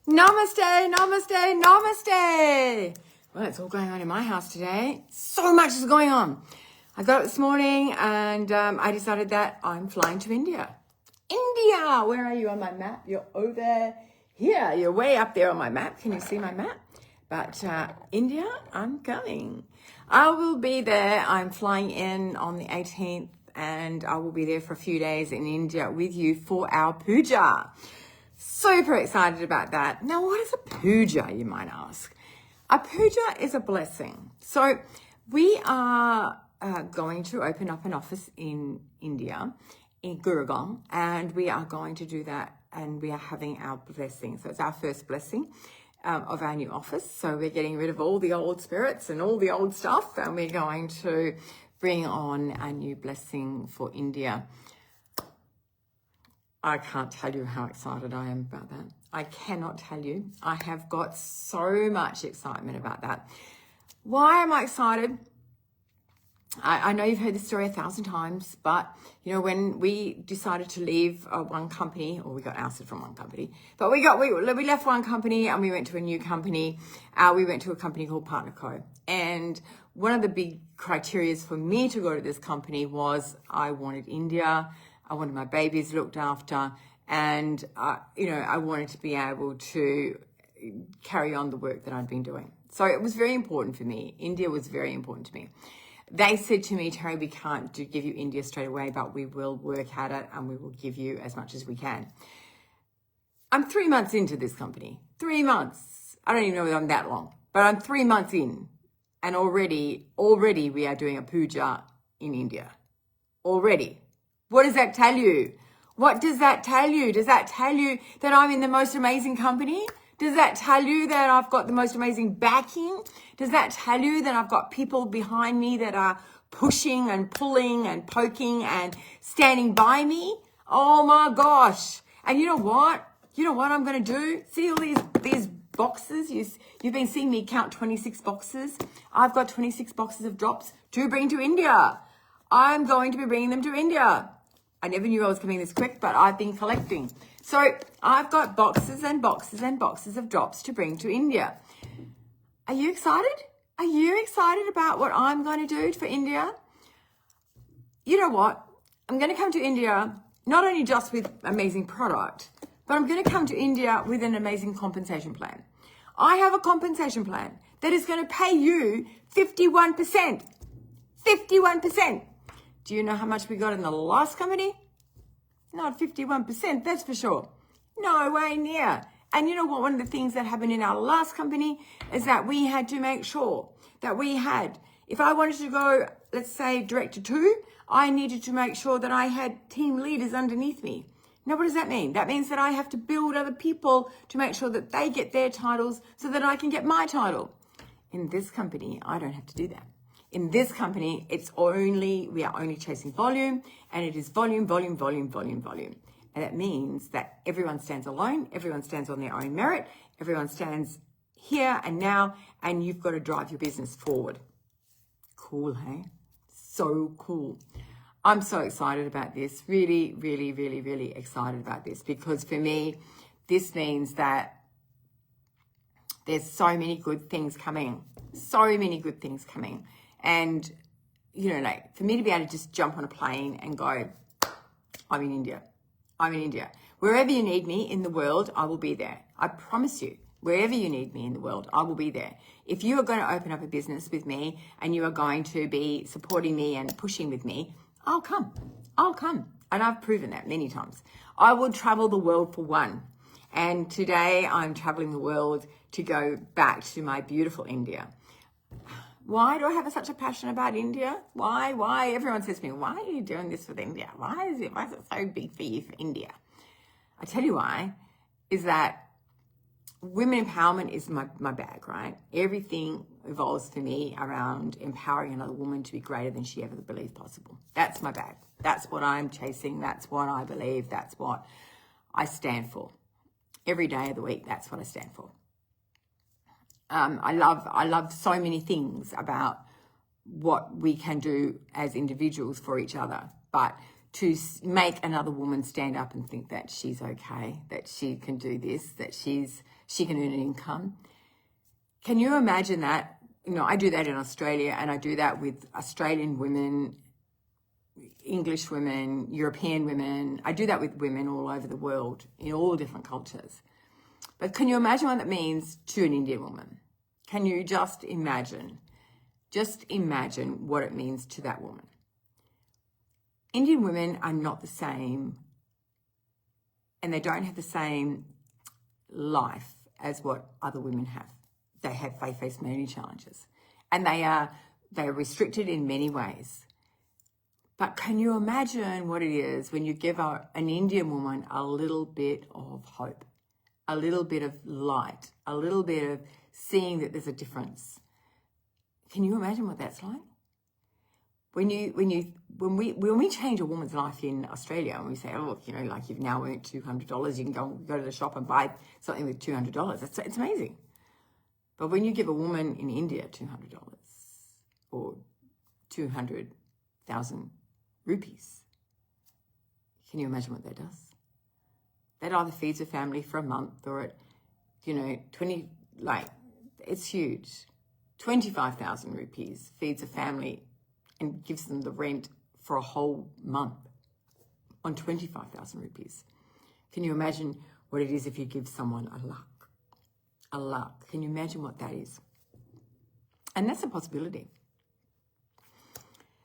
Namaste, namaste, namaste. Well, it's all going on in my house today. So much is going on. I got up this morning and I decided that I'm flying to India. India, where are you on my map? You're over here. You're way up there on my map. Can you see my map? But India, I'm going. I will be there. I'm flying in on the 18th and I will be there for a few days in India with you for our puja. Super excited about that. Now, what is a puja, you might ask? A puja is a blessing. So we are going to open up an office in India, in Gurgaon, and we are going to do that, and we are having our blessing. So it's our first blessing of our new office. So we're getting rid of all the old spirits and all the old stuff, and we're going to bring on a new blessing for India. I can't tell you how excited I am about that. I cannot tell you. I have got so much excitement about that. Why am I excited? I know you've heard this story 1,000 times, but you know, when we decided to leave one company, or we got ousted from one company, but we left one company and we went to a new company. We went to a company called Partner Co. And one of the big criteria for me to go to this company was I wanted India. I wanted my babies looked after, and I wanted to be able to carry on the work that I'd been doing. So it was very important for me. India was very important to me. They said to me, Terri, we can't give you India straight away, but we will work at it and we will give you as much as we can. I'm 3 months into this company. 3 months. I don't even know whether I'm that long, but I'm 3 months in, and already we are doing a puja in India. Already. What does that tell you? What does that tell you? Does that tell you that I'm in the most amazing company? Does that tell you that I've got the most amazing backing? Does that tell you that I've got people behind me that are pushing and pulling and poking and standing by me? Oh my gosh. And you know what? You know what I'm going to do? See all these boxes? You've been seeing me count 26 boxes. I've got 26 boxes of drops to bring to India. I'm going to be bringing them to India. I never knew I was coming this quick, but I've been collecting. So I've got boxes and boxes and boxes of drops to bring to India. Are you excited? Are you excited about what I'm going to do for India? You know what? I'm going to come to India not only just with amazing product, but I'm going to come to India with an amazing compensation plan. I have a compensation plan that is going to pay you 51%. 51%. Do you know how much we got in the last company? Not 51%, that's for sure. No way near. And you know what? One of the things that happened in our last company is that we had to make sure that we had, if I wanted to go, let's say, director 2, I needed to make sure that I had team leaders underneath me. Now, what does that mean? That means that I have to build other people to make sure that they get their titles so that I can get my title. In this company, I don't have to do that. In this company, we are only chasing volume, and it is volume, volume, volume, volume, volume. And that means that everyone stands alone, everyone stands on their own merit, everyone stands here and now, and you've got to drive your business forward. Cool, hey? So cool. I'm so excited about this. Really, really, really, really excited about this, because for me, this means that there's so many good things coming. So many good things coming. And, you know, like for me to be able to just jump on a plane and go, I'm in India. I'm in India. Wherever you need me in the world, I will be there. I promise you, wherever you need me in the world, I will be there. If you are going to open up a business with me and you are going to be supporting me and pushing with me, I'll come. I'll come. And I've proven that many times. I will travel the world for one. And today I'm traveling the world to go back to my beautiful India. Why do I have such a passion about India? Why? Everyone says to me, why are you doing this with India? Why is it so big for you for India? I tell you why, is that women empowerment is my bag, right? Everything evolves for me around empowering another woman to be greater than she ever believed possible. That's my bag. That's what I'm chasing. That's what I believe. That's what I stand for. Every day of the week, that's what I stand for. I love so many things about what we can do as individuals for each other, but to make another woman stand up and think that she's okay, that she can do this, that she can earn an income. Can you imagine that? You know, I do that in Australia, and I do that with Australian women, English women, European women. I do that with women all over the world in all different cultures. But can you imagine what that means to an Indian woman? Can you just imagine what it means to that woman? Indian women are not the same, and they don't have the same life as what other women have. They face many challenges, and they are restricted in many ways. But can you imagine what it is when you give an Indian woman a little bit of hope, a little bit of light, a little bit of seeing that there's a difference? Can you imagine what that's like? When we change a woman's life in Australia, and we say, oh, look, you know, like you've now earned $200, you can go to the shop and buy something with $200. It's amazing. But when you give a woman in India $200 or 200,000 rupees, can you imagine what that does? That either feeds a family for a month, or it's huge. 25,000 rupees feeds a family and gives them the rent for a whole month on 25,000 rupees. Can you imagine what it is if you give someone a lakh? A lakh. Can you imagine what that is? And that's a possibility.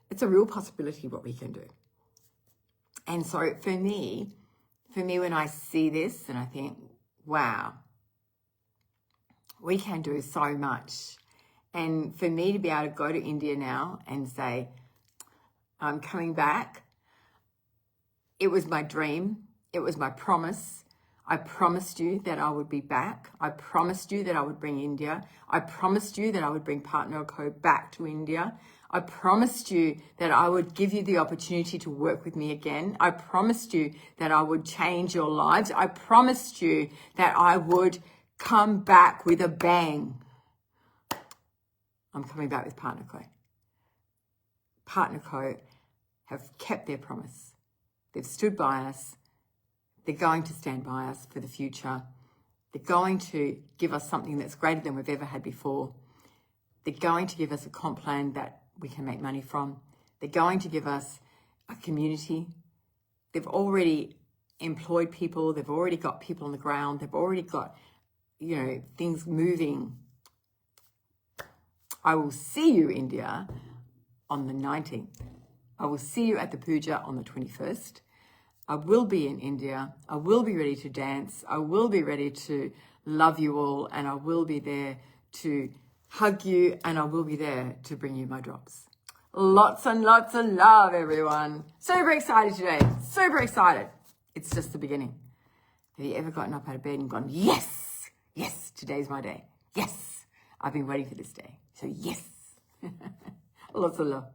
It's a real possibility what we can do. And so for me, when I see this and I think, wow, we can do so much. And for me to be able to go to India now and say, I'm coming back, it was my dream, it was my promise. I promised you that I would be back. I promised you that I would bring India. I promised you that I would bring Partner Co back to India. I promised you that I would give you the opportunity to work with me again. I promised you that I would change your lives. I promised you that I would come back with a bang. I'm coming back with Partner Co. Partner Co have kept their promise. They've stood by us. They're going to stand by us for the future. They're going to give us something that's greater than we've ever had before. They're going to give us a comp plan that we can make money from. They're going to give us a community. They've already employed people. They've already got people on the ground. They've already got, things moving. I will see you, India, on the 19th. I will see you at the puja on the 21st. I will be in India. I will be ready to dance. I will be ready to love you all, and I will be there to hug you, and I will be there to bring you my drops. Lots and lots of love, everyone. Super excited today. Super excited. It's just the beginning. Have you ever gotten up out of bed and gone, yes, today's my day. Yes, I've been waiting for this day. So yes, lots of love.